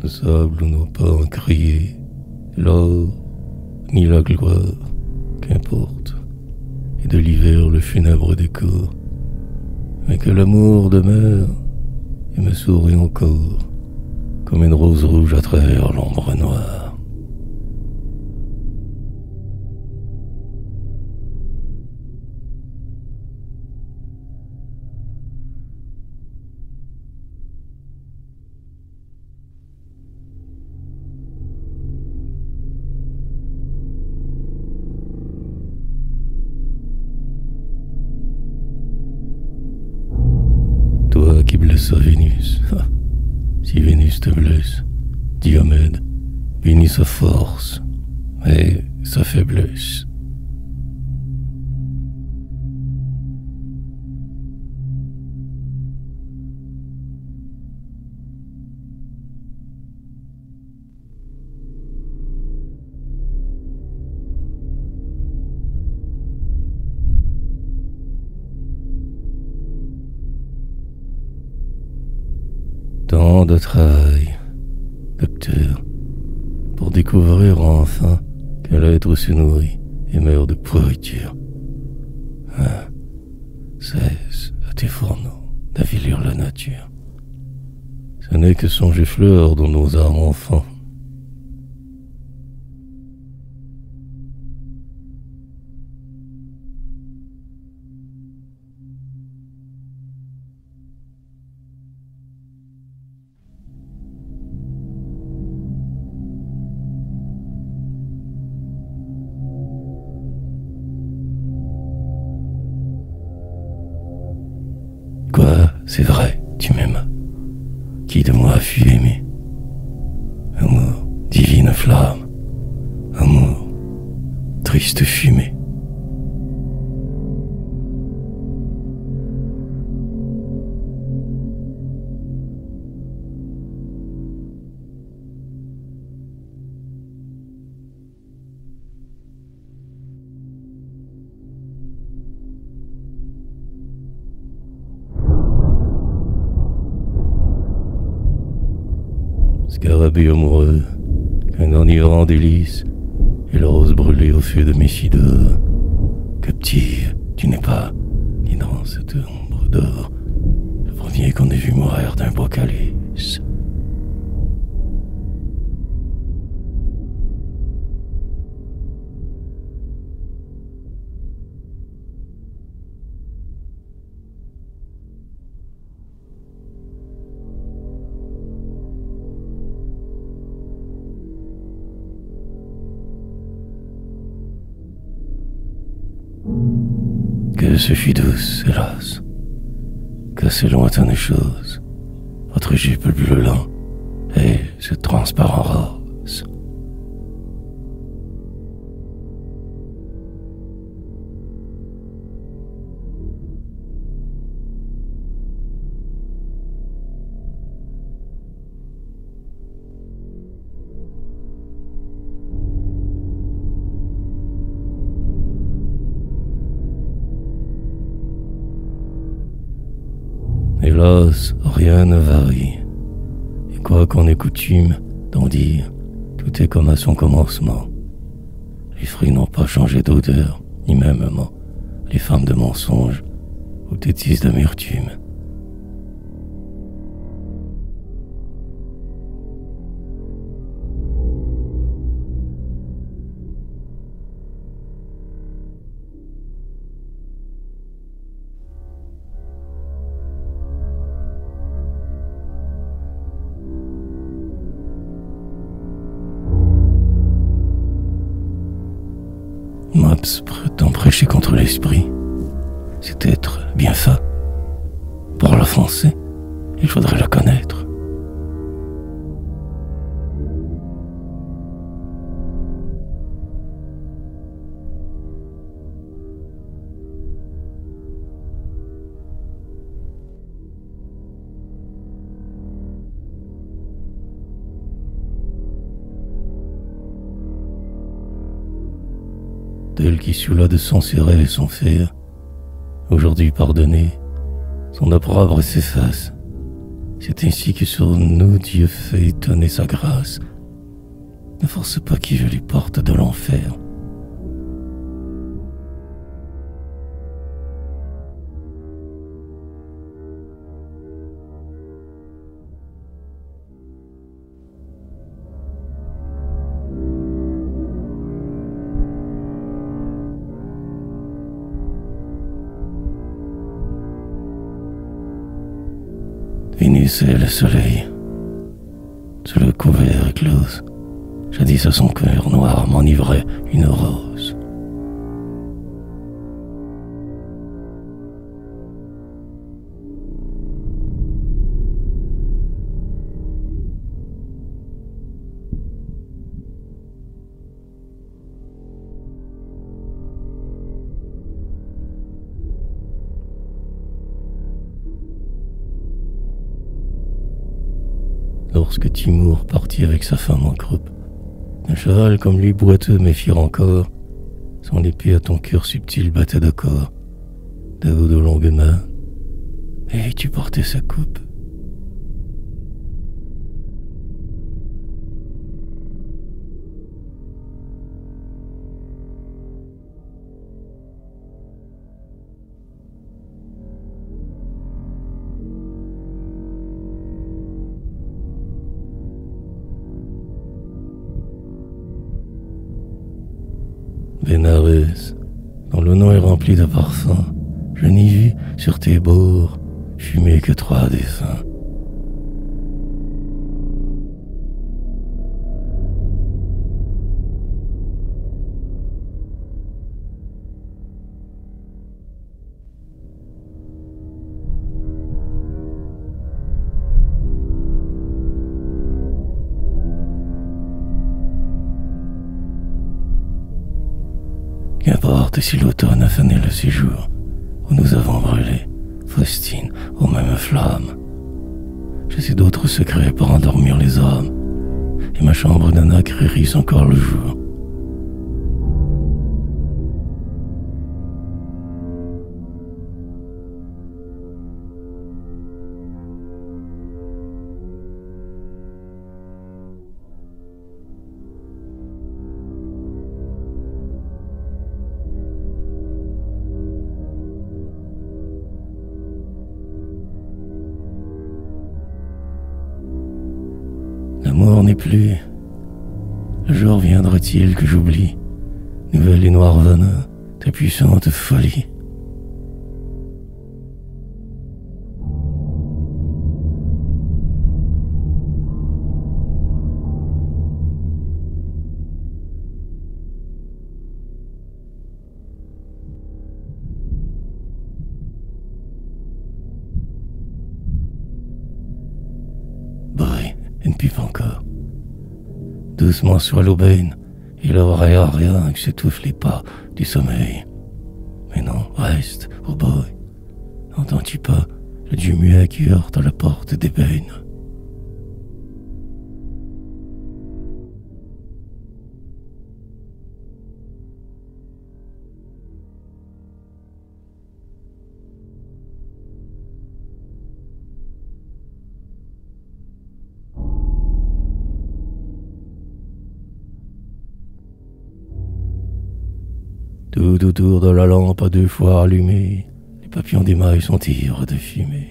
le sable où nos pas ont crié, l'or, ni la gloire, qu'importe, et de l'hiver le funèbre décor, mais que l'amour demeure et me sourit encore, comme une rose rouge à travers l'ombre noire. Toi qui blessa Vénus, si Vénus te blesse, Diomède bénit sa force et sa faiblesse. Tant de travail, docteur, pour découvrir enfin que l'être se nourrit et meurt de pourriture. Cesse à tes fourneaux d'avilir la nature. Ce n'est que songe et fleurs dont nos âmes enfants. Quoi, c'est vrai, tu m'aimes. Qui de moi a fui aimer? Amour, divine flamme. Amour, triste fumée. Scarabée amoureux, qu'un enivrant délice, et la rose brûlée au feu de mes d'or. Captive, tu n'es pas, ni dans cette ombre d'or, le premier qu'on ait vu mourir d'un beau calice. Que ce fut douce, hélas, que ces lointaines choses, votre jupe bleu lent et ce transparent rose. Hélas, rien ne varie, et quoi qu'on ait coutume d'en dire, tout est comme à son commencement. Les fruits n'ont pas changé d'odeur, ni même les femmes de mensonge ou têtises d'amertume. Maps prétend prêcher contre l'esprit. C'est être bien fait. Pour l'offenser, il faudrait le connaître. Tel qui sous là de son serrer et son fer, aujourd'hui pardonné, son opprobre s'efface, C'est ainsi que sur nous Dieu fait étonner sa grâce. Ne force pas qui je les porte de l'enfer. Vénus est le soleil. Sous le couvert éclose, jadis à son cœur noir m'enivrait une rose. Lorsque Timur partit avec sa femme en croupe, un cheval comme lui boiteux mais fier encore, son épée à ton cœur subtil battait de corps, de haut de longues mains, et tu portais sa coupe. Bénarès, dont le nom est rempli de parfums, je n'y vis sur tes bords fumer que 3 défunts. Qu'importe si l'automne a fané le séjour où nous avons brûlé, Faustine, aux mêmes flammes. Je sais d'autres secrets pour endormir les âmes, et ma chambre d'un acre hérisse encore le jour. L'amour n'est plus. Le jour viendra-t-il que j'oublie, nouvelle et noire venin, ta puissante folie? Brille une pipe encore. Doucement sur l'aubaine, il aurait rien que s'étouffent les pas du sommeil. Mais non, reste, oh boy. N'entends-tu pas le dieu muet qui heurte à la porte d'ébène? Tout autour de la lampe à 2 fois allumée, les papillons d'émail sont ivres de fumée.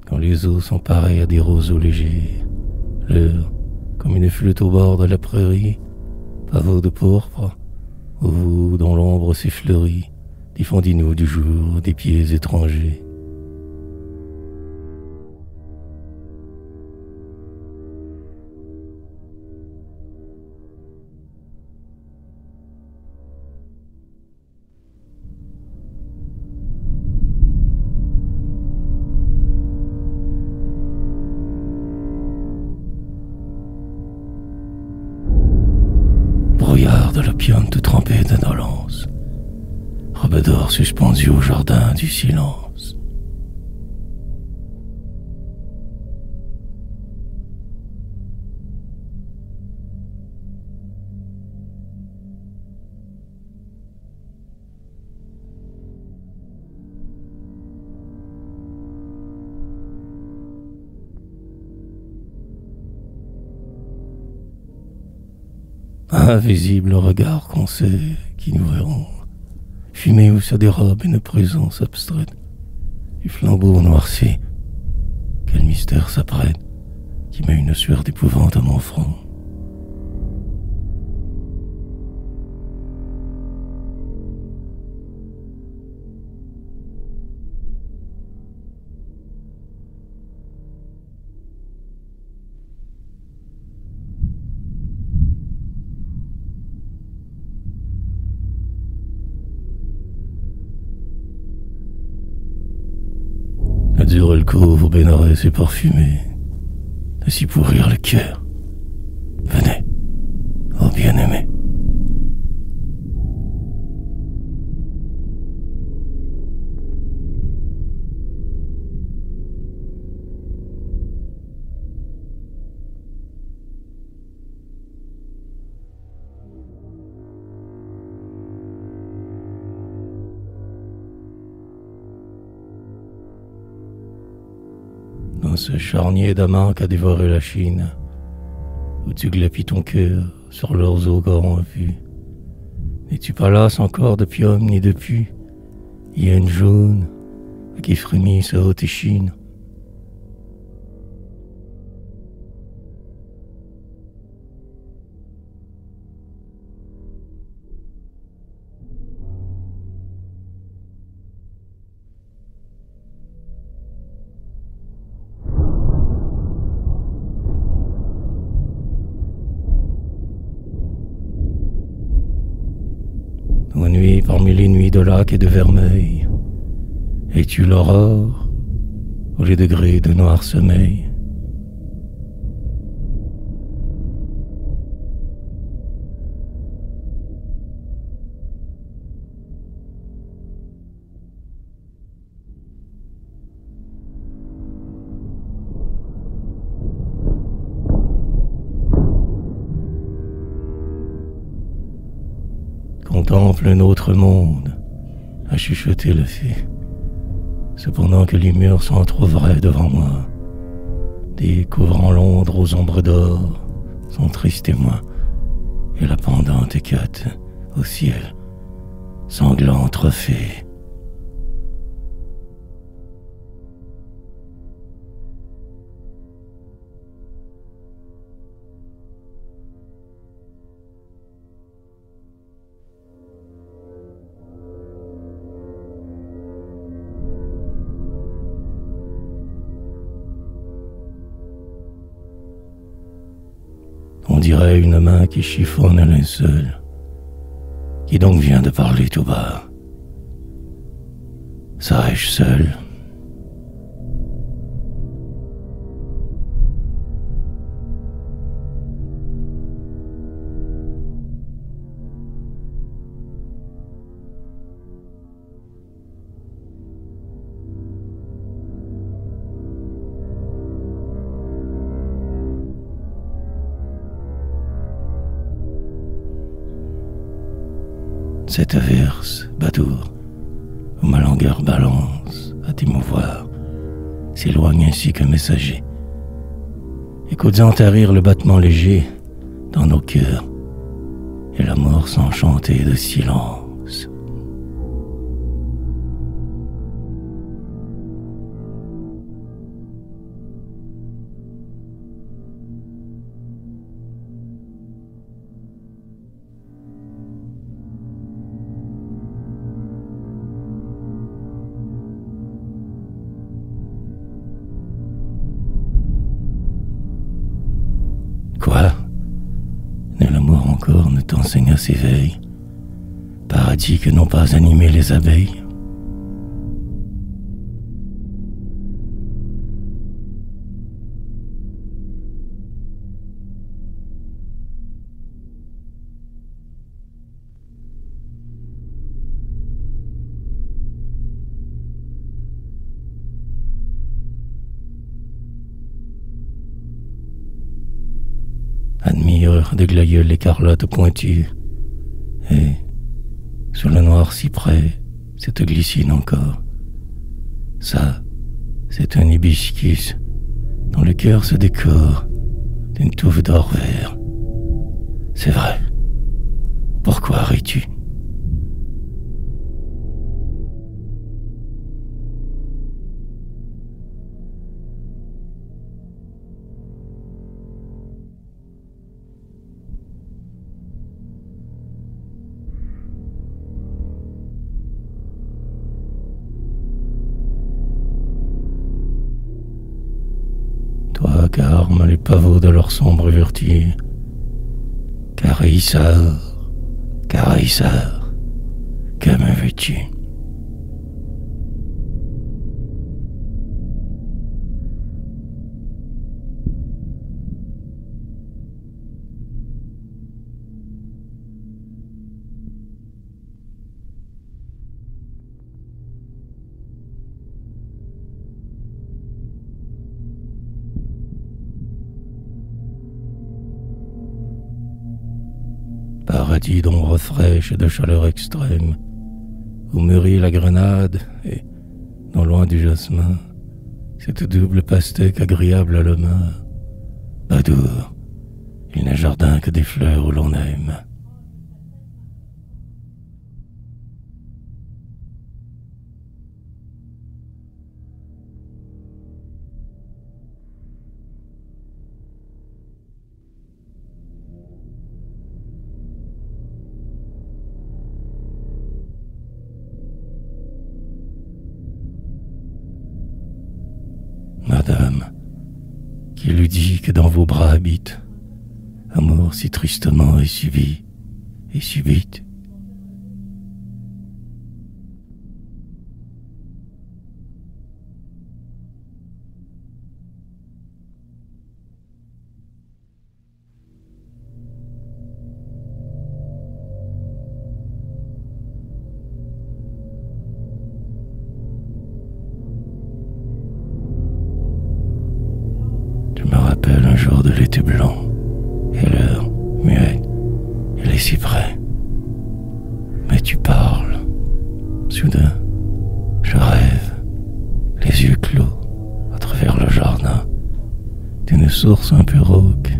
Quand les eaux sont pareilles à des roseaux légers, l'heure, comme une flûte au bord de la prairie, pavot de pourpre, vous dont l'ombre s'effleurit, défendis-nous du jour des pieds étrangers. Brouillard de l'opium tout trempé d'indolence, troubadour suspendu au jardin du silence. Invisible regard qu'on sait qui nous verront, fumée où se dérobe une présence abstraite, du flambeau noirci, quel mystère s'apprête, qui met une sueur d'épouvante à mon front. Le dur et le couvre Bénarès est parfumé, de s'y pourrir le cœur. Venez, ô bien-aimé. Dans ce charnier d'amas qu'a dévoré la Chine, où tu glapis ton cœur sur leurs eaux en vue, n'es-tu pas lasse encore de pium ni de pu, hyène jaune, à qui frémit sa haute échine? Aux nuits parmi les nuits de lac et de vermeil, es-tu l'aurore ou les degrés de noir sommeil? Contemple un autre monde, a chuchoté le fée. Cependant que les murs s'entr'ouvraient devant moi, découvrant Londres aux ombres d'or, son triste témoin, et la pendante écate au ciel, sanglant trophée. On dirait une main qui chiffonne un linceul. Qui donc vient de parler tout bas? Serais-je seul? Cette averse, Badour, où ma langueur balance à t'émouvoir, s'éloigne ainsi qu'un messager. Écoute-en tarir le battement léger dans nos cœurs et la mort s'enchanter de silence. Quoi? Nul amour encore ne t'enseigne à s'éveiller, paradis que n'ont pas animé les abeilles. admire des glaïeuls écarlates pointus, et, sous le noir cyprès, cette glycine encore. Ça, c'est un hibiscus dont le cœur se décore d'une touffe d'or vert. C'est vrai. Pourquoi ris-tu? Toi qu'arment les pavots de leur sombre vertu, Carisseur, carisseur, que me veux-tu? Paradis d'ombre fraîche et de chaleur extrême, où mûrit la grenade et, non loin du jasmin, cette double pastèque agréable à la main. Badour, il n'est jardin que des fleurs où l'on aime. Madame, qui lui dit que dans vos bras habite amour si tristement et subi et subite? Je me rappelle un jour de l'été blanc, et l'heure muette, et les cyprès. Mais tu parles. Soudain, je rêve, les yeux clos, à travers le jardin, d'une source un peu rauque,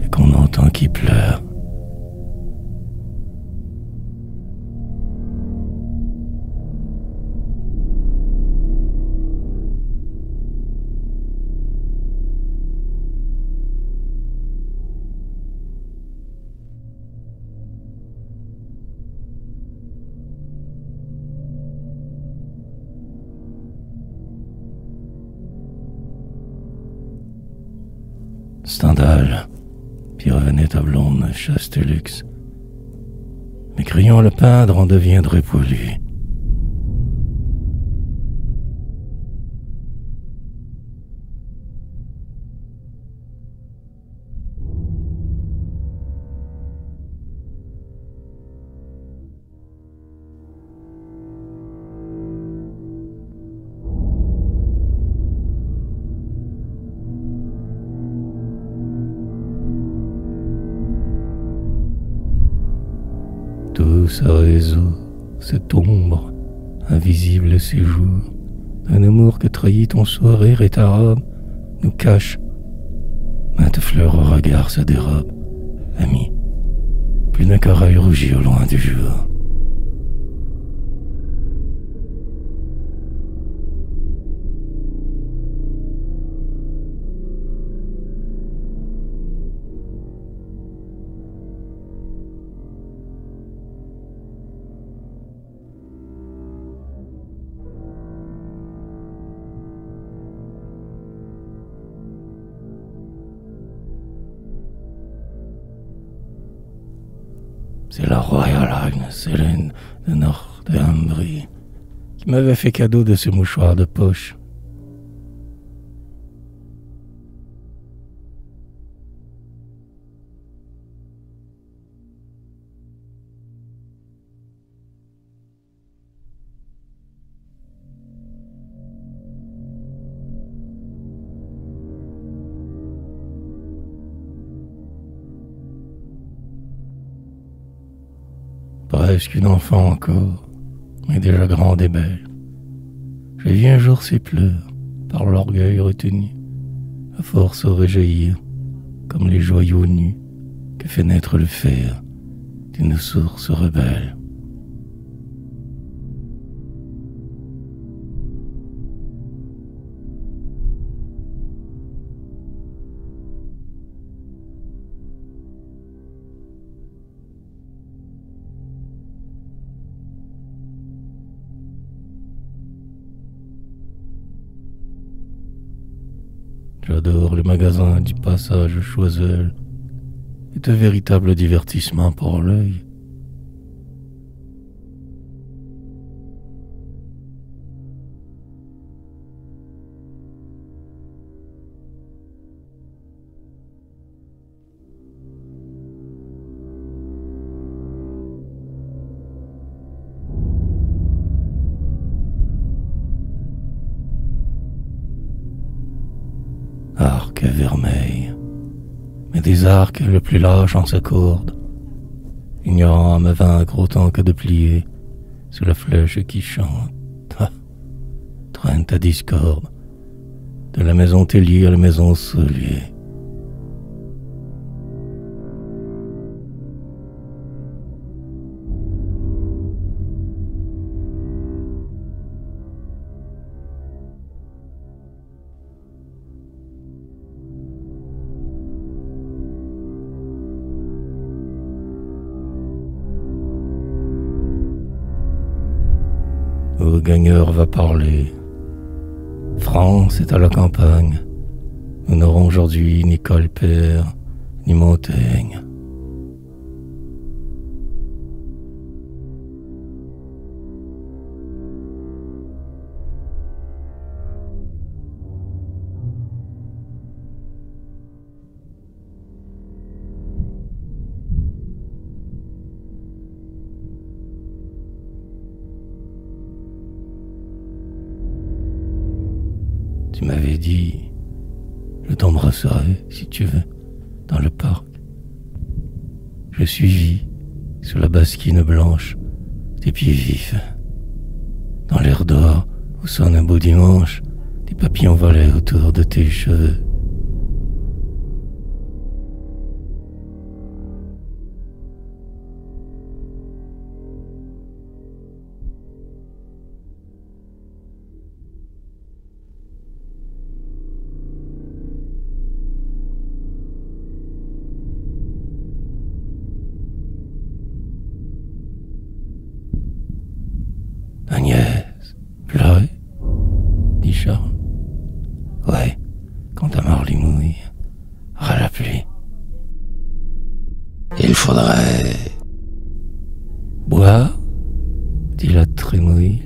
et qu'on entend qui pleure. Stendhal, puis revenait ta blonde chaste luxe. Mais criant le peindre en deviendrait poli. Tout ça réseau, cette ombre, invisible séjour, d'un amour que trahit ton sourire et ta robe, nous cache. Maintes fleurs au regard se dérobent, ami, plus d'un corail rougit au loin du jour. C'est la royale Agnes Hélène de Northumbrie qui m'avait fait cadeau de ce mouchoir de poche. presque une enfant encore, mais déjà grande et belle. J'ai vu un jour ses pleurs, par l'orgueil retenu, à force aurait jaillir, comme les joyaux nus que fait naître le fer d'une source rebelle. J'adore les magasins du passage Choiseul. C'est un véritable divertissement pour l'œil. Arc vermeil, mais des arcs le plus large en sa corde, ignorant à me vaincre autant que de plier sous la flèche qui chante. Ah, traîne ta discorde, de la maison Tellier à la maison Solier. Le gagneur va parler. France est à la campagne. Nous n'aurons aujourd'hui ni Colpère, ni Montaigne. Tu m'avais dit, je t'embrasserai, si tu veux, dans le parc. Je suivis, sous la basquine blanche, tes pieds vifs. Dans l'air d'or, où sonne un beau dimanche, des papillons volaient autour de tes cheveux. Agnès, pleurer, dit Charles. Ouais, quand ta Marly mouille, ras la pluie. Il faudrait boire, dit la trémouille.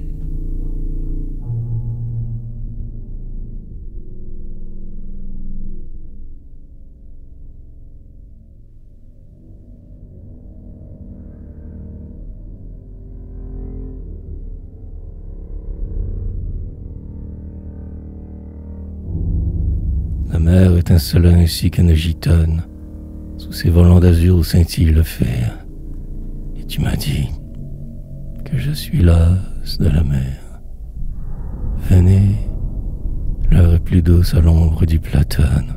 La mer étincela ainsi qu'une gitane, sous ses volants d'azur où scintille le fer. Et tu m'as dit que je suis las de la mer. Venez, l'heure est plus douce à l'ombre du platane.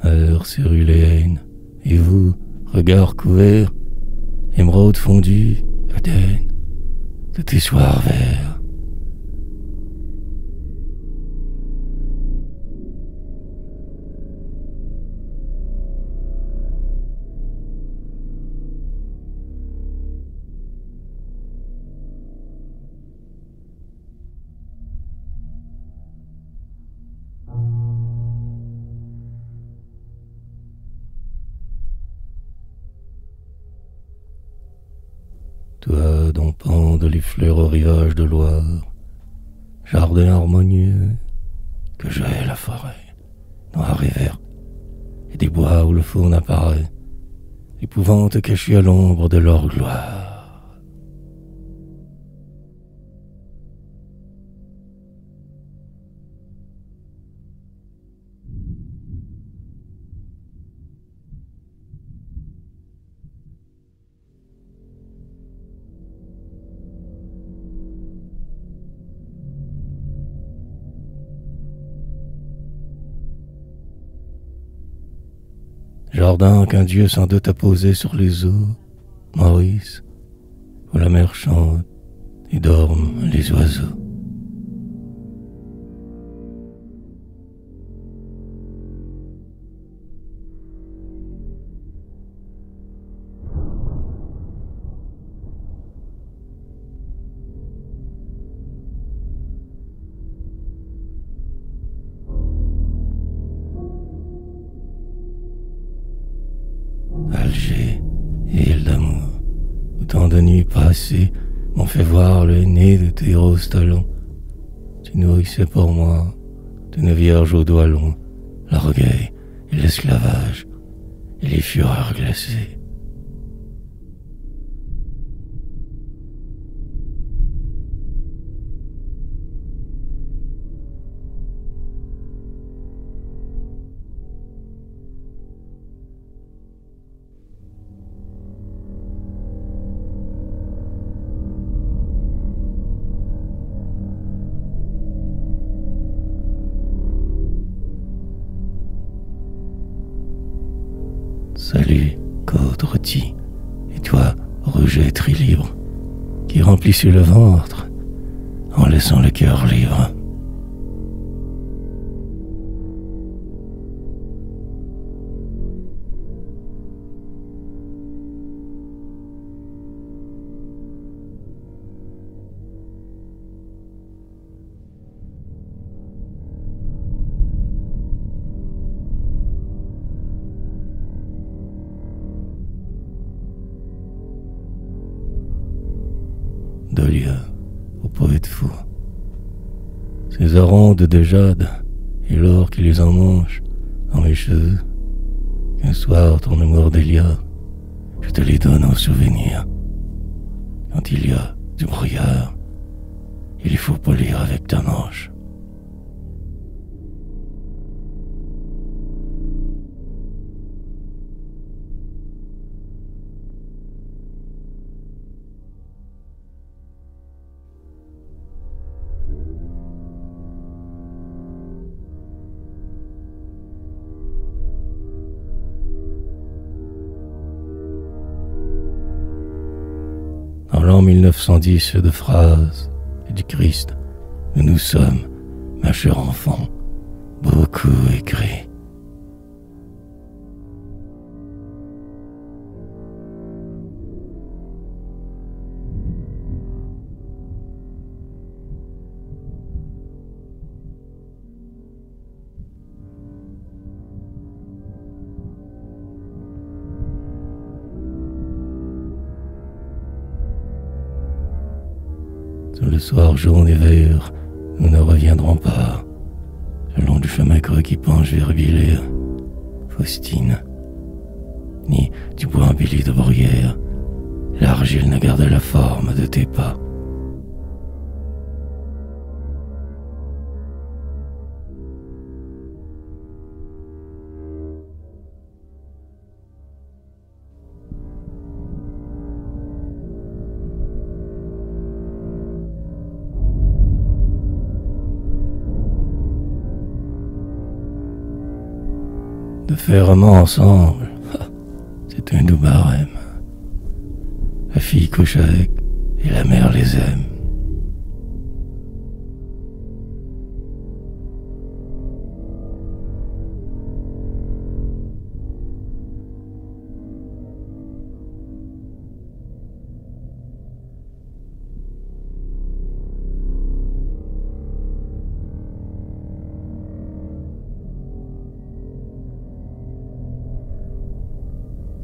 Heure céruléenne, et vous, regard couvert, émeraude fondue, Aden, de tes soirs verts. Toi dont pendent les fleurs au rivage de Loire, jardin harmonieux, que je hais la forêt, noire et verte, et des bois où le faune apparaît, épouvante cachée à l'ombre de leur gloire. Jardin qu'un dieu sans doute a posé sur les eaux, Maurice, où la mer chante et dorment les oiseaux. Alger, île d'amour, où tant de nuits passées m'ont fait voir le nez de tes roses talons. Tu nourrissais pour moi d'une vierge aux doigts longs, l'orgueil et l'esclavage et les fureurs glacées. Salut, côte rôtie, et toi, rejet très libre, qui remplissait le ventre en laissant le cœur libre. Dolia, au poète fou. Ces arondes de jade et l'or qui les emmanche dans mes cheveux. Qu'un soir, ton amour Delia, je te les donne en souvenir. Quand il y a du brouillard, il faut polir avec ta manche. Dans l'an 1910 de phrases et du Christ, nous sommes, ma chère enfant, beaucoup écrit. Le soir jaune et vert, nous ne reviendrons pas, le long du chemin creux qui penche vers Villers, Faustine, ni du bois embelli de bruyère, l'argile ne garde la forme de tes pas. De faire amant ensemble, c'est un doux barème. La fille couche avec et la mère les aime.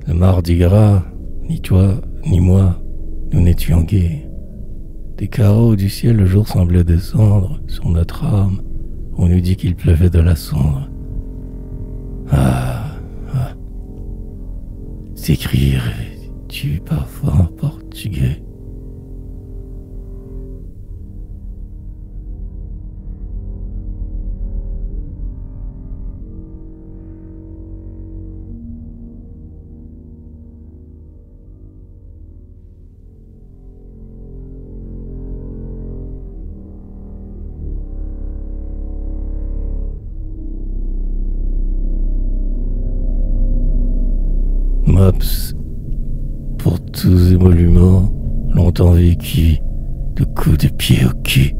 Le mardi gras, ni toi, ni moi, nous n'étions gais. Des carreaux du ciel, le jour semblait descendre sur notre âme. On eût dit qu'il pleuvait de la cendre. Ah, ah. S'écrierais-tu parfois en portugais? Maps, pour tous émoluments, longtemps vécu, de coups de pied au cul.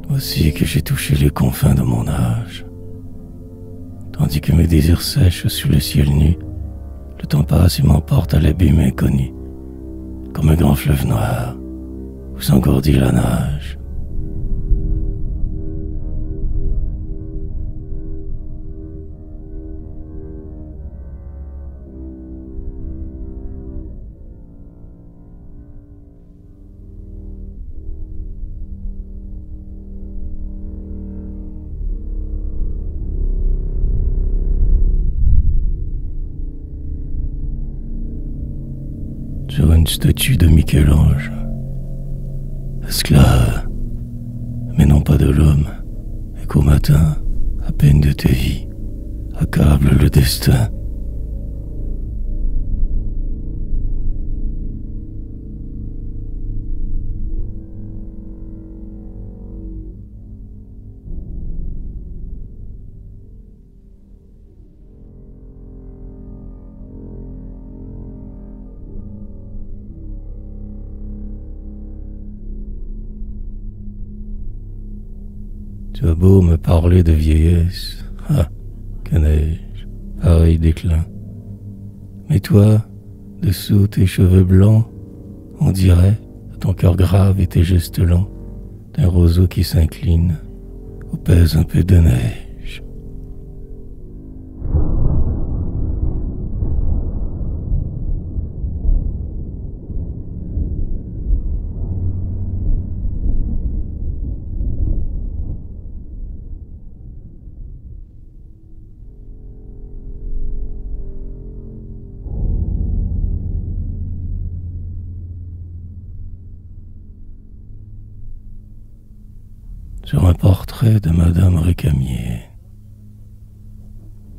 Voici que j'ai touché les confins de mon âge, tandis que mes désirs sèchent sous le ciel nu. Le temps passe et m'emporte à l'abîme inconnu, comme un grand fleuve noir où s'engourdit la nage. Sur une statue de Michel-Ange, esclave, mais non pas de l'homme, et qu'au matin, à peine de tes vies, accable le destin. Tu as beau me parler de vieillesse, ah, que n'ai-je, pareil déclin. Mais toi, dessous tes cheveux blancs, on dirait, à ton cœur grave et tes gestes lents, d'un roseau qui s'incline, où pèse un peu de neige. Sur un portrait de Madame Récamier.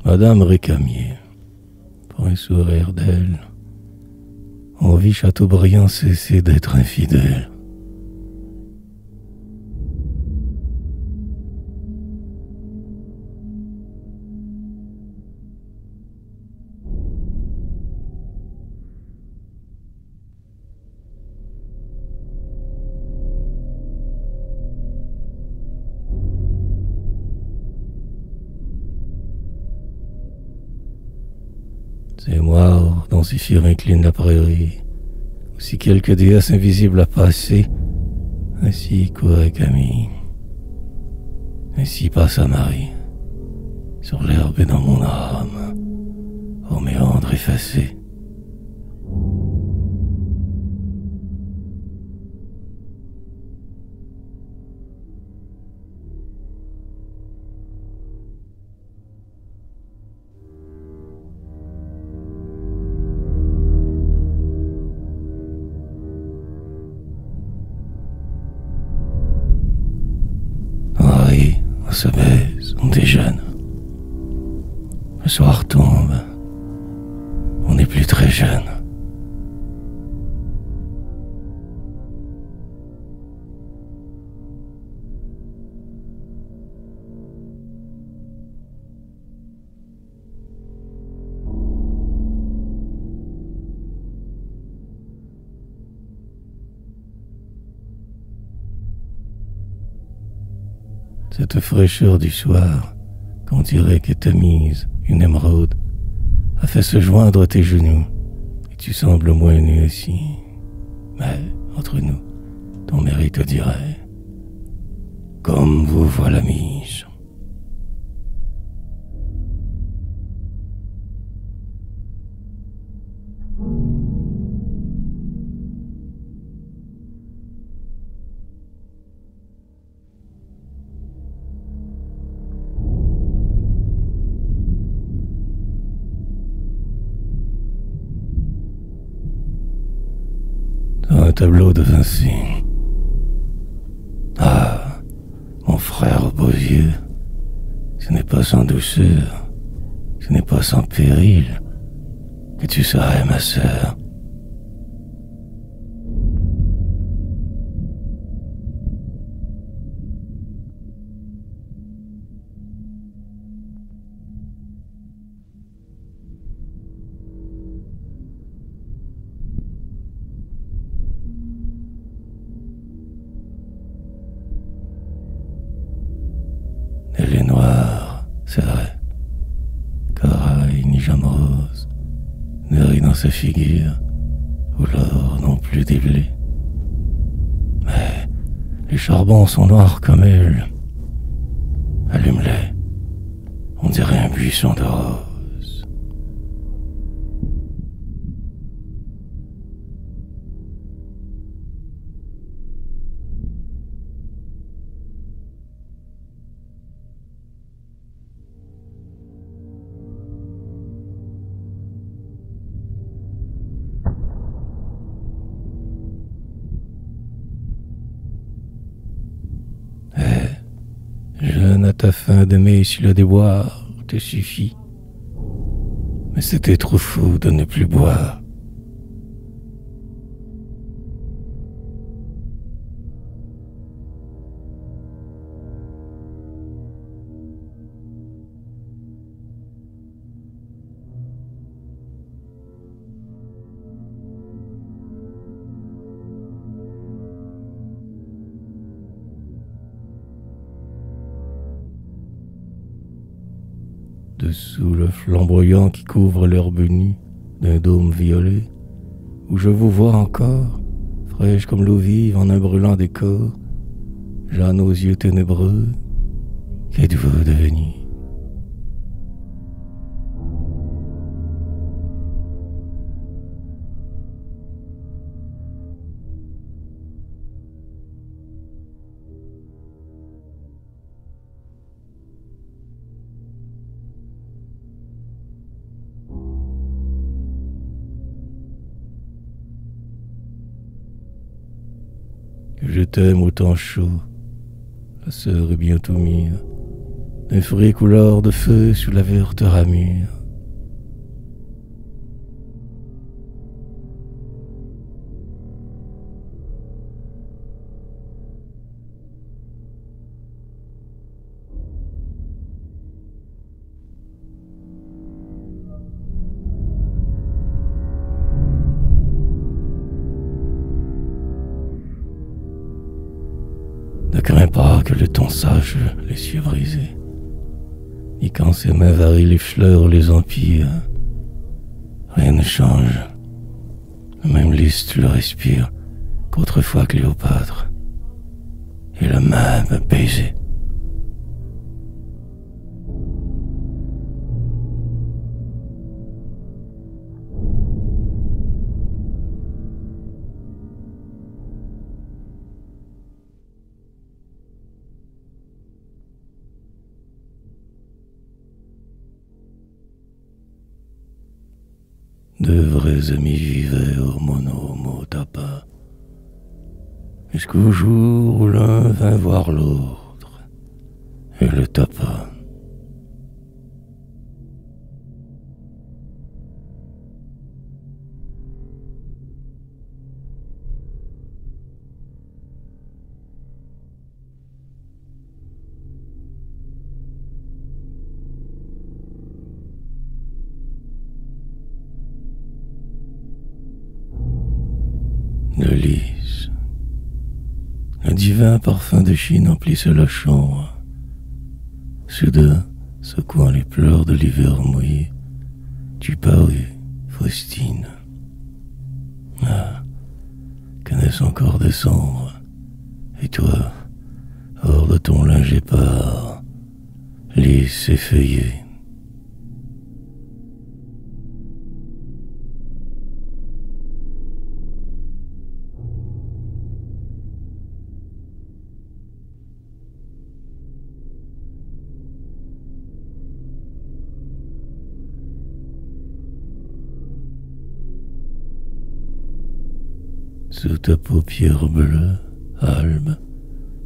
Madame Récamier, pour un sourire d'elle, on vit Chateaubriand cesser d'être infidèle. C'est moi dont ces furs inclinent la prairie, ou si quelque déesse invisible a passé, ainsi courait Camille, ainsi passa Marie, sur l'herbe et dans mon âme, au méandre effacé. On se baise, on déjeune. Le soir tombe, on n'est plus très jeune. Cette fraîcheur du soir, qu'on dirait que Tamise, une émeraude, a fait se joindre à tes genoux, et tu sembles moins nu aussi. Mais, entre nous, ton mérite te dirait, comme vous voilà mise. Un tableau de Vinci. Ah, mon frère beaux yeux, ce n'est pas sans douceur, ce n'est pas sans péril que tu serais ma sœur. Elle est noire, c'est vrai. Corail ni jamais rose, ne rit dans sa figure, ou l'or non plus des blés. Mais les charbons sont noirs comme elle. Allume-les, on dirait un buisson de roses. Jeune à ta faim d'aimer si le déboire te suffit. Mais c'était trop fou de ne plus boire. Dessous le flamboyant qui couvre l'herbe nue d'un dôme violet, où je vous vois encore, fraîche comme l'eau vive en un brûlant décor, Jeanne aux yeux ténébreux, qu'êtes-vous devenu? Que je t'aime au temps chaud, la sœur est bientôt mûre, d'un fruit couleur de feu sous la verte ramure. Ne crains pas que le temps sache les cieux brisés, ni quand ses mains varient les fleurs les empires. Rien ne change, le même lys tu le respires qu'autrefois Cléopâtre, et le même baiser. Deux vrais amis vivaient au Monomotapa, jusqu'au jour où l'un vint voir l'autre et le tapa. Le lys, un divin parfum de Chine emplissait la chambre. Soudain, secouant les pleurs de l'hiver mouillé. Tu parus, Faustine. Ah, que n'est-ce encore décembre? Et toi, hors de ton linge épars, lisse et feuillé. Sous ta paupière bleue, albe,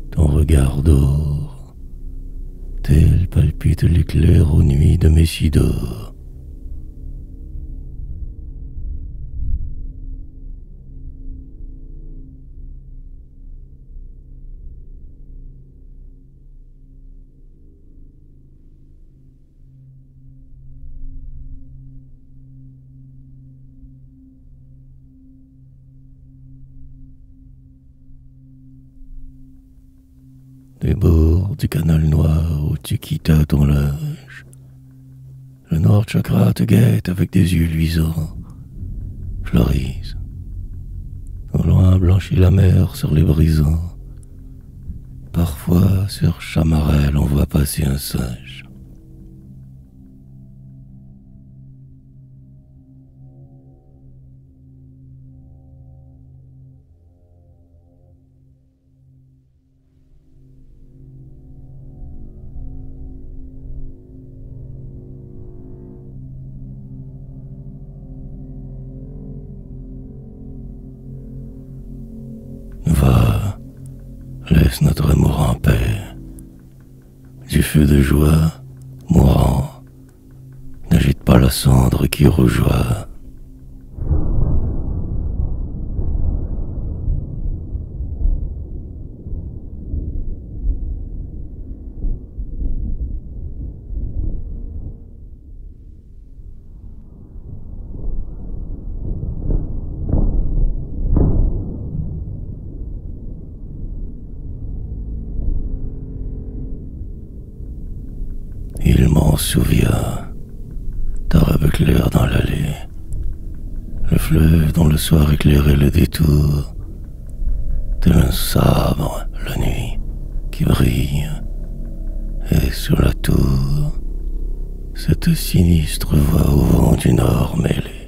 ton regard d'or, tel palpite l'éclair aux nuits de Messidor. Des bords du canal noir où tu quittas ton linge, le noir chakra te guette avec des yeux luisants. Fleurissent. Au loin blanchit la mer sur les brisants. Parfois sur Chamarel on voit passer un singe. Va, laisse notre amour en paix. Du feu de joie, mourant, n'agite pas la cendre qui rougeoie. Il m'en souvient, tard avec l'air dans l'allée, le fleuve dont le soir éclairait le détour, tel un sabre la nuit qui brille, et sur la tour, cette sinistre voix au vent du nord mêlée.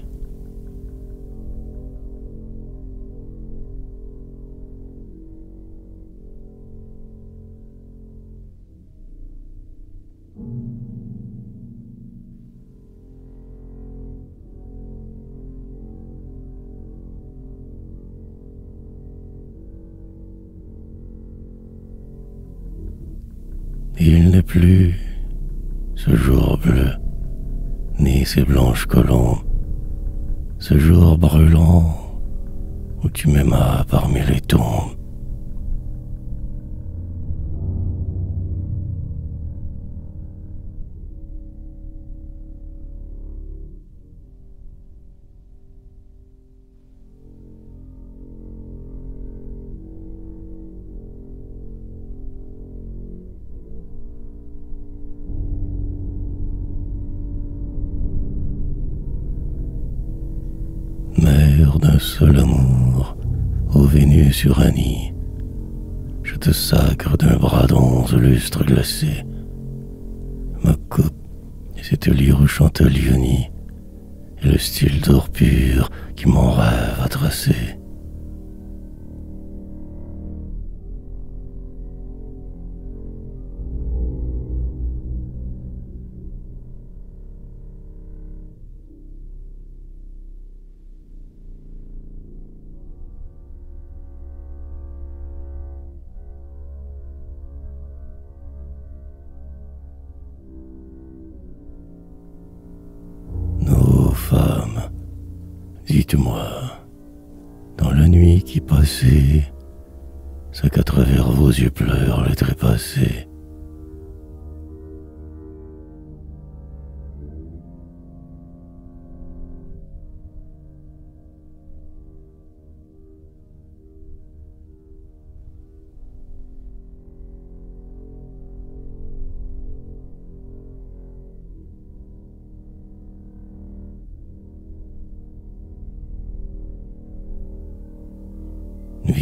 Il n'est plus ce jour bleu, ni ces blanches colombes, ce jour brûlant où tu m'aimas parmi les tombes. Mère d'un seul amour, ô Vénus sur un nid, je te sacre d'un bras d'onze lustre glacé. Ma coupe, cette lyre chantalionie, et le style d'or pur qui mon rêve a tracé. Nos femmes, dites-moi, dans la nuit qui passait, ce qu'à travers vos yeux pleurent les trépassés.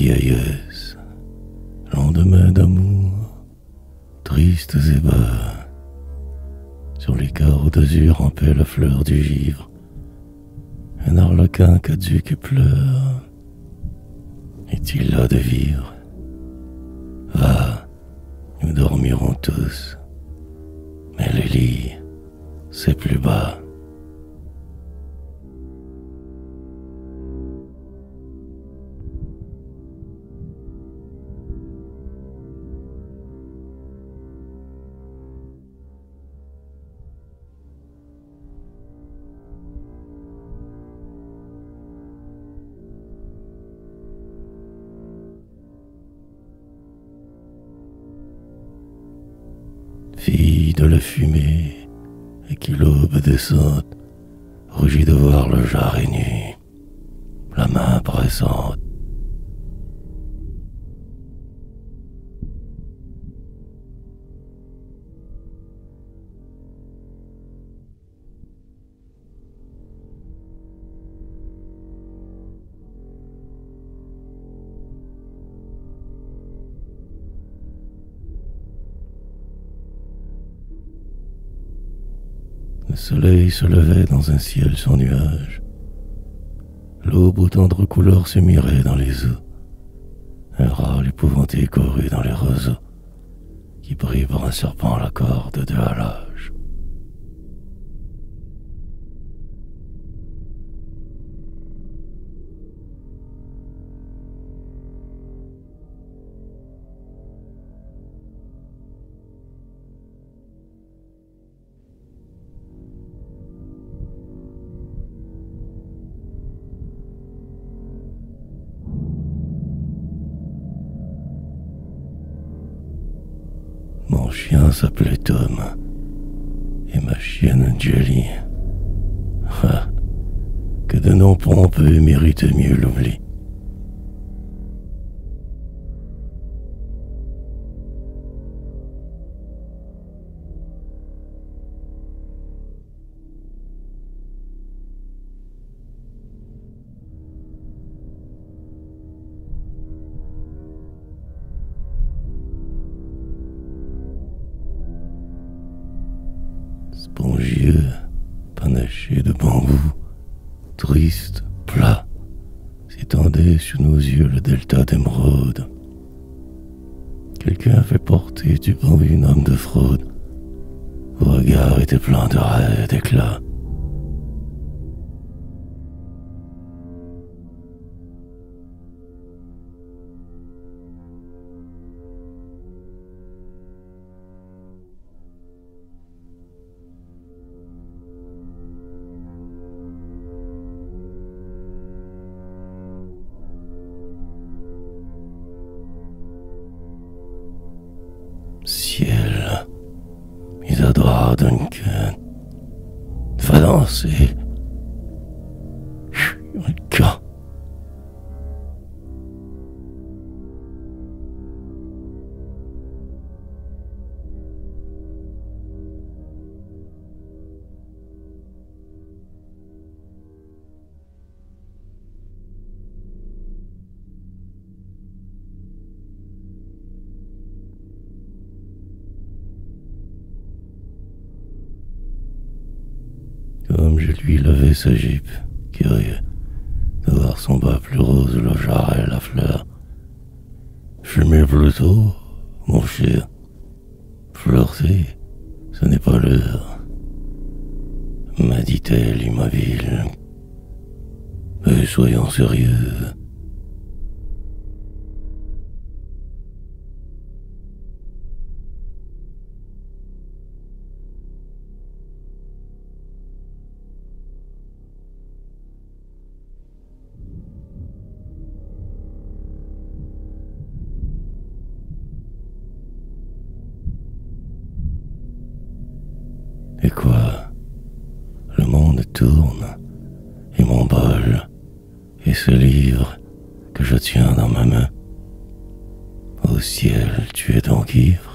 vieillesse, lendemain d'amour, tristes et bas, sur les carreaux d'azur rampait la fleur du givre, un arlequin caduc et pleure. Est-il là de vivre? Va, nous dormirons tous, mais le lit, c'est plus bas. Fille de la fumée, et qui l'aube descente, rougit de voir le jarret nu, la main pressante. Le soleil se levait dans un ciel sans nuages. L'aube aux tendres couleurs se mirait dans les eaux. Un râle épouvanté courut dans les roseaux, qui prit par un serpent la corde de halage. Mon chien s'appelait Tom, et ma chienne Jelly. Ah, que de noms pompeux méritent mieux l'oubli. Spongieux, panaché de bambou, triste, plat, s'étendait sous nos yeux le delta d'émeraude. Quelqu'un avait porté du bon une âme de fraude. Vos regards étaient pleins de rêves d'éclat. Ciel, Isadora Duncan, va danser. Quand comme je lui lavais sa jupe, curieux de voir son bas plus rose, le jarret, la fleur. Fumez plutôt, mon cher. Flirter, ce n'est pas l'heure, m'a dit-elle immobile. Mais soyons sérieux. Et quoi? Le monde tourne, et mon bol, et ce livre que je tiens dans ma main. Au ciel, tu es donc ivre?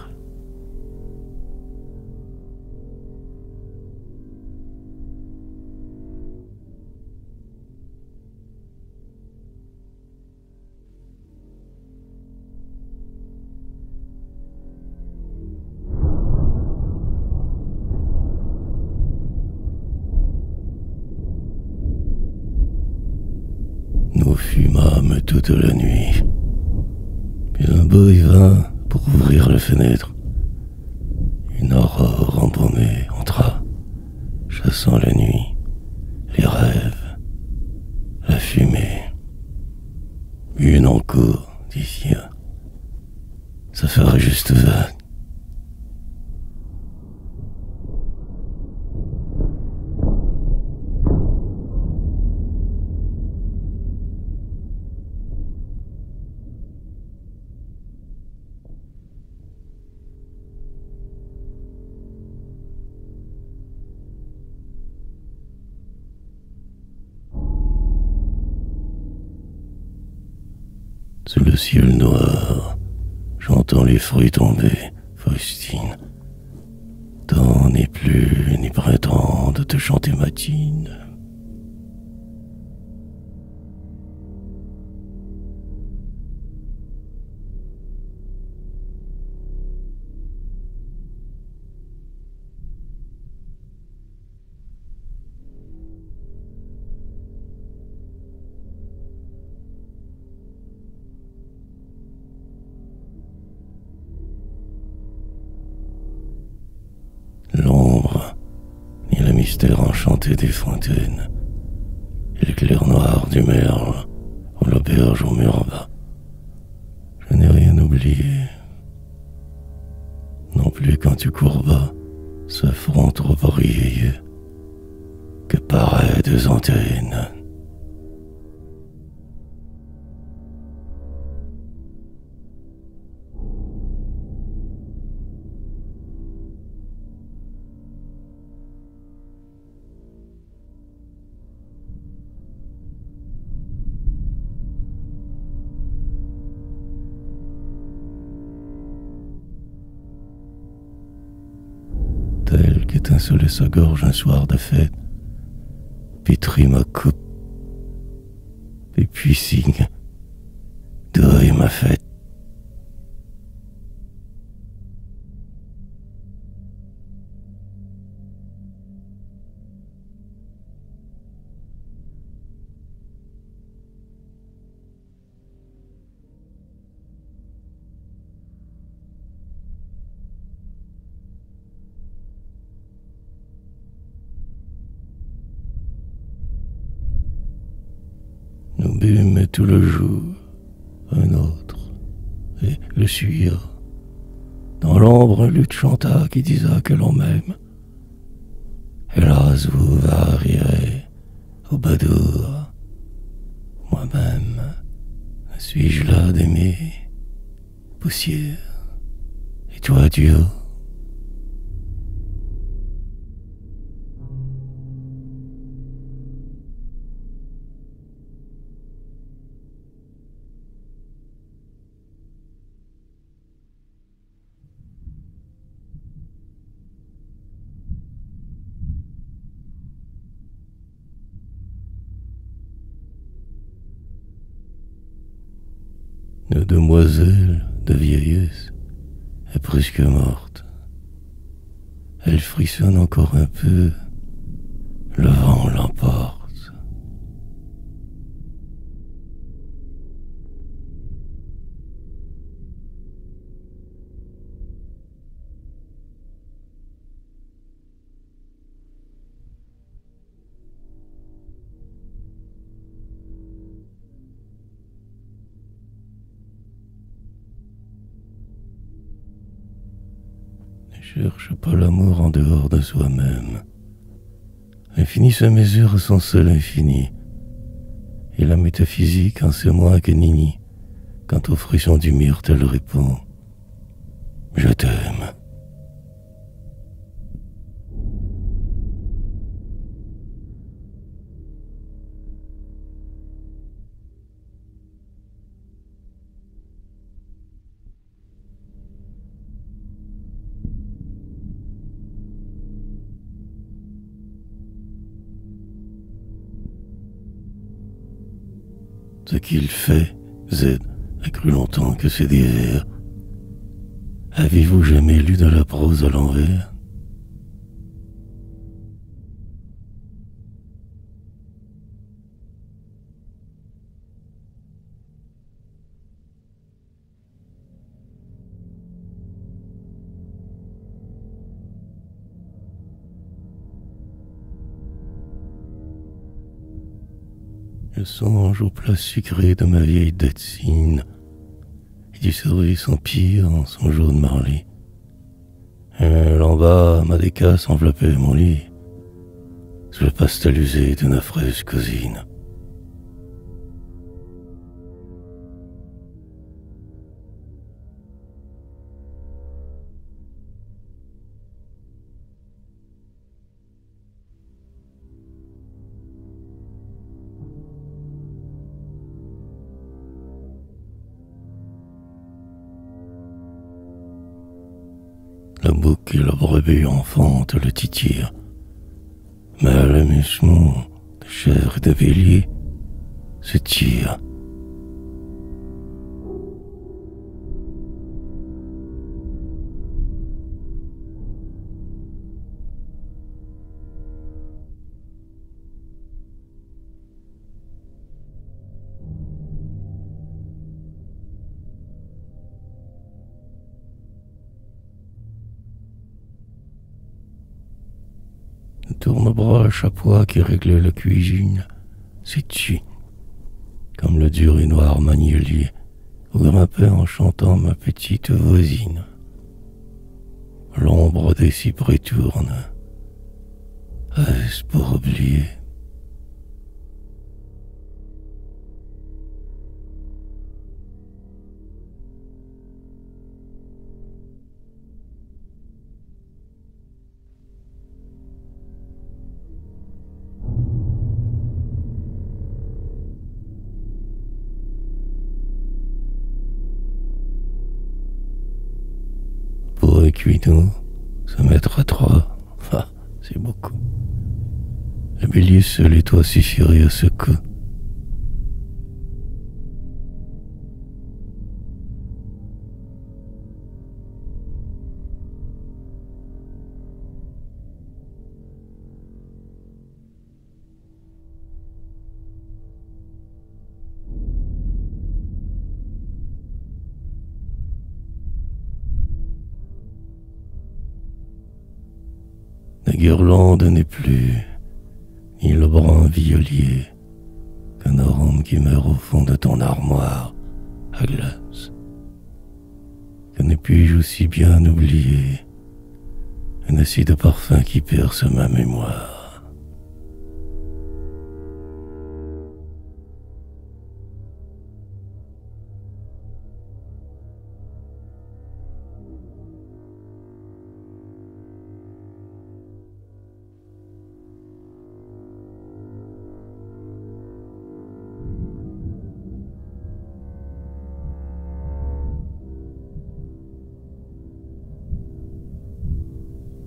toute la nuit. Puis un boy vint pour ouvrir la fenêtre. Une aurore embaumée entra, chassant la nuit, les rêves, la fumée. Une encore, d'ici, ça ferait juste 20. Sous le ciel noir, j'entends les fruits tomber, Faustine. Temps n'est plus ni printemps de te chanter matine. L'ombre, ni le mystère enchanté des fontaines, et l'éclair noir du merle, ou l'auberge au mur bas. Je n'ai rien oublié. Non plus quand tu courbas ce front trop brilleux que paraît deux antennes. Tel qu'étincelait sa gorge un soir de fête, pétrit ma coupe, et puis signe, deuil ma fête. Nous bûmes tout le jour, un autre, et le suya. Dans l'ombre, un luth chanta qui disa que l'on m'aime. Hélas, vous varierez au badour. Moi-même, suis-je là d'aimer, poussière, et toi, Dieu? Nos demoiselles de vieillesse est presque morte. Elle frissonne encore un peu, le vent l'emporte. Ne cherche pas l'amour en dehors de soi-même. L'infini se mesure à son seul infini, et la métaphysique en ce moi que Nini, quand au frisson du myrte elle répond « Je t'aime ». Ce qu'il fait, Z a cru longtemps que c'est des vers. Avez-vous jamais lu de la prose à l'envers? Je songe au plat sucré de ma vieille datine et du service empire en son jaune marly. Et l'en bas, ma décasse enveloppait mon lit sous le pastel usé d'une affreuse cousine. Le bouc et la brebis enfante le titillent, mais le musmon de chèvre et de bélier se tire. Le tourne-bras à chapeau qui réglait la cuisine s'est tué, comme le dur et noir magnélier où grimpait en chantant ma petite voisine. L'ombre des cyprès tourne, est-ce pour oublier? Pour Equino, se mettre à trois, c'est beaucoup. Le bélier seul et toi suffirait à ce coup. La guirlande n'est plus, ni le brun violier, qu'un arôme qui meurt au fond de ton armoire à glace. Que ne puis-je aussi bien oublier un acide parfum qui perce ma mémoire?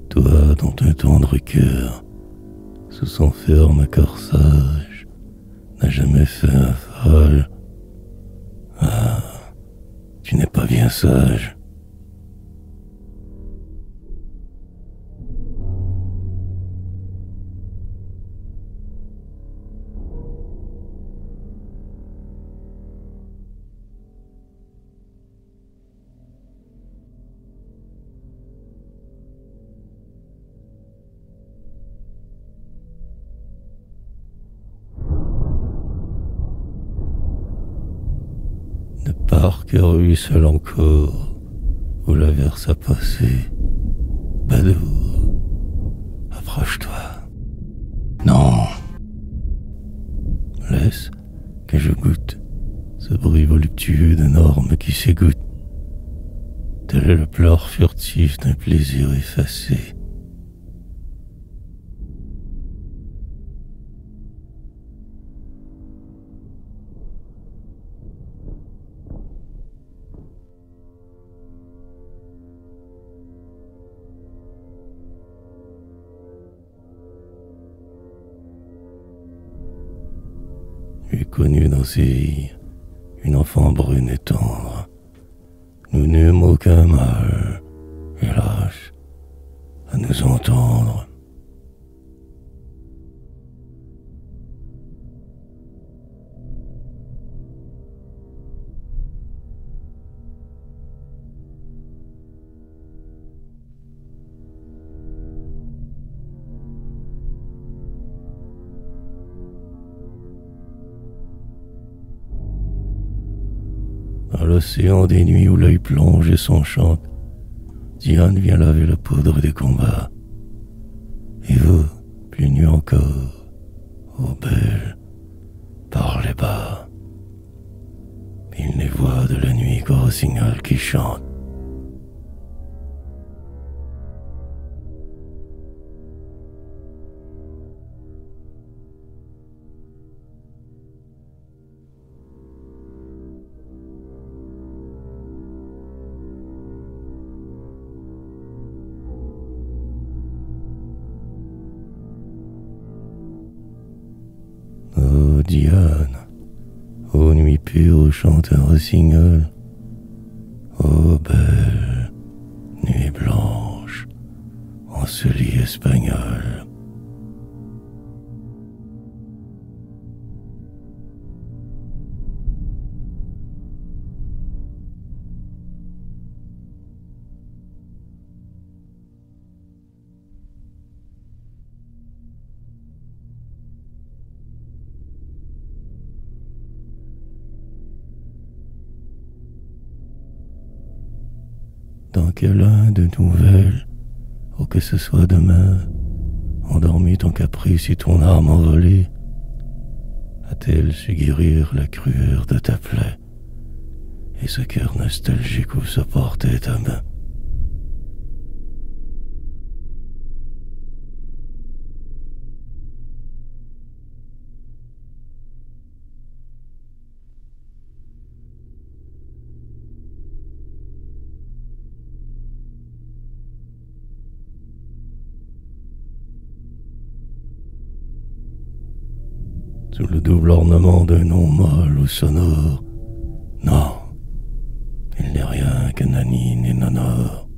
Toi, dans ton tendre cœur, sous son ferme corsage, n'a jamais fait un folle. Ah, tu n'es pas bien sage. Ne pars que ruisselle encore, où la verse a passé. Badour, approche-toi. Non. Laisse que je goûte ce bruit voluptueux d'un orme qui s'égoutte. Tel est le pleur furtif d'un plaisir effacé. J'ai connu dans ces villes une enfant brune et tendre. Nous n'eûmes aucun mal, hélas, à nous entendre. À l'océan des nuits où l'œil plonge et s'enchante, Diane vient laver la poudre des combats. Et vous, plus nu encore, ô belle, parlez bas. Il n'est voix de la nuit qu'au rossignol qui chante. Ô Diane, ô nuit pure chante un rossignol, ô belle nuit blanche en ce lit espagnol. Dans quelle Inde nouvelle, ou que ce soit demain, endormi ton caprice et ton âme envolée, a-t-elle su guérir la crueur de ta plaie, et ce cœur nostalgique où se portait ta main? Sous le double ornement d'un nom molle ou sonore, non, il n'est rien que Nanine et Nonore.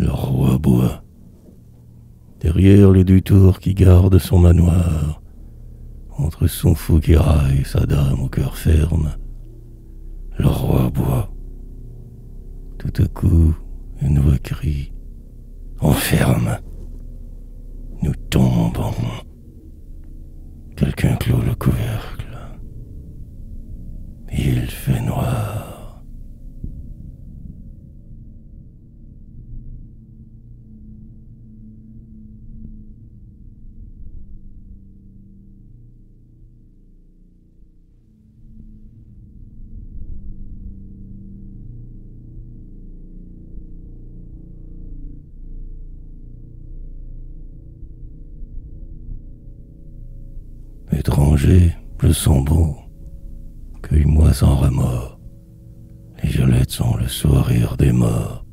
Le roi boit. Derrière les deux tours qui gardent son manoir, entre son fou qui raille sa dame au cœur ferme, le roi boit. Tout à coup, une voix crie: on ferme. Nous tombons. Quelqu'un clôt le couvercle. Il fait noir. Étranger, je sens bon. Cueille-moi sans remords. Les violettes sont le sourire des morts.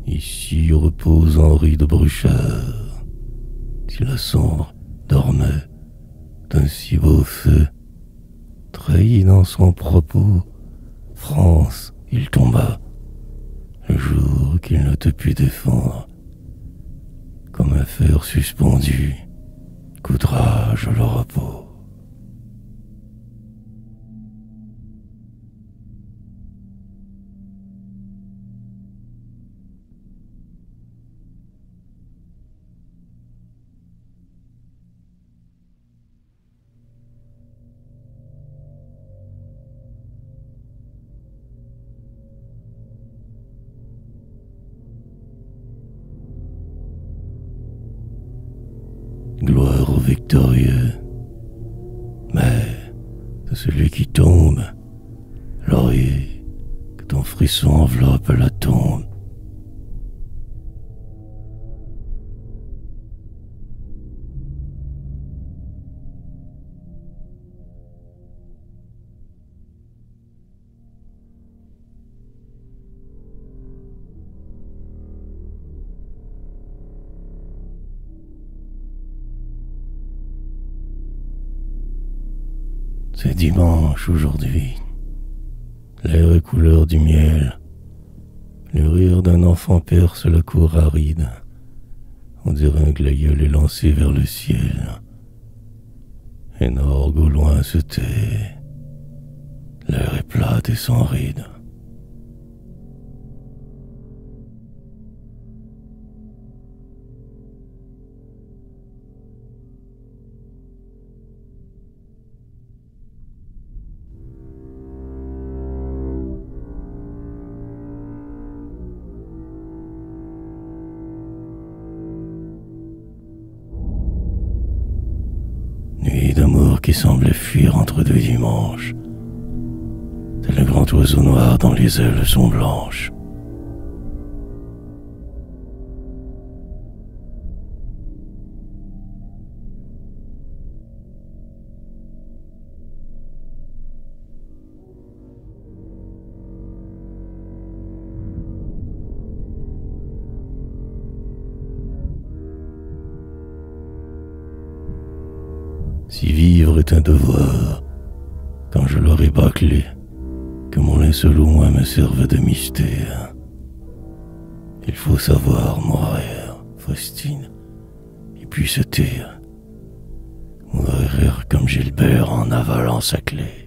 Ici repose Henri de Bruchard. Si la cendre dormait d'un si beau feu, trahi dans son propos, France, il tomba, le jour qu'il ne te put défendre. Comme un fer suspendu, qu'outrage le repos. Gloire au victorieux, mais de celui qui tombe, laurier, que ton frisson enveloppe la tombe. C'est dimanche aujourd'hui. L'air est couleur du miel. Le rire d'un enfant perce la cour aride. On dirait un glaïeul est lancé vers le ciel. Un orgue au loin se tait. L'air est plate et sans ride. Nuit d'amour qui semblait fuir entre deux dimanches. Tel le grand oiseau noir dont les ailes sont blanches. Si vivre est un devoir, quand je l'aurai bâclé, que mon linceul au moins me serve de mystère. Il faut savoir mourir, Faustine, et puis se taire. Mourir comme Gilbert en avalant sa clé.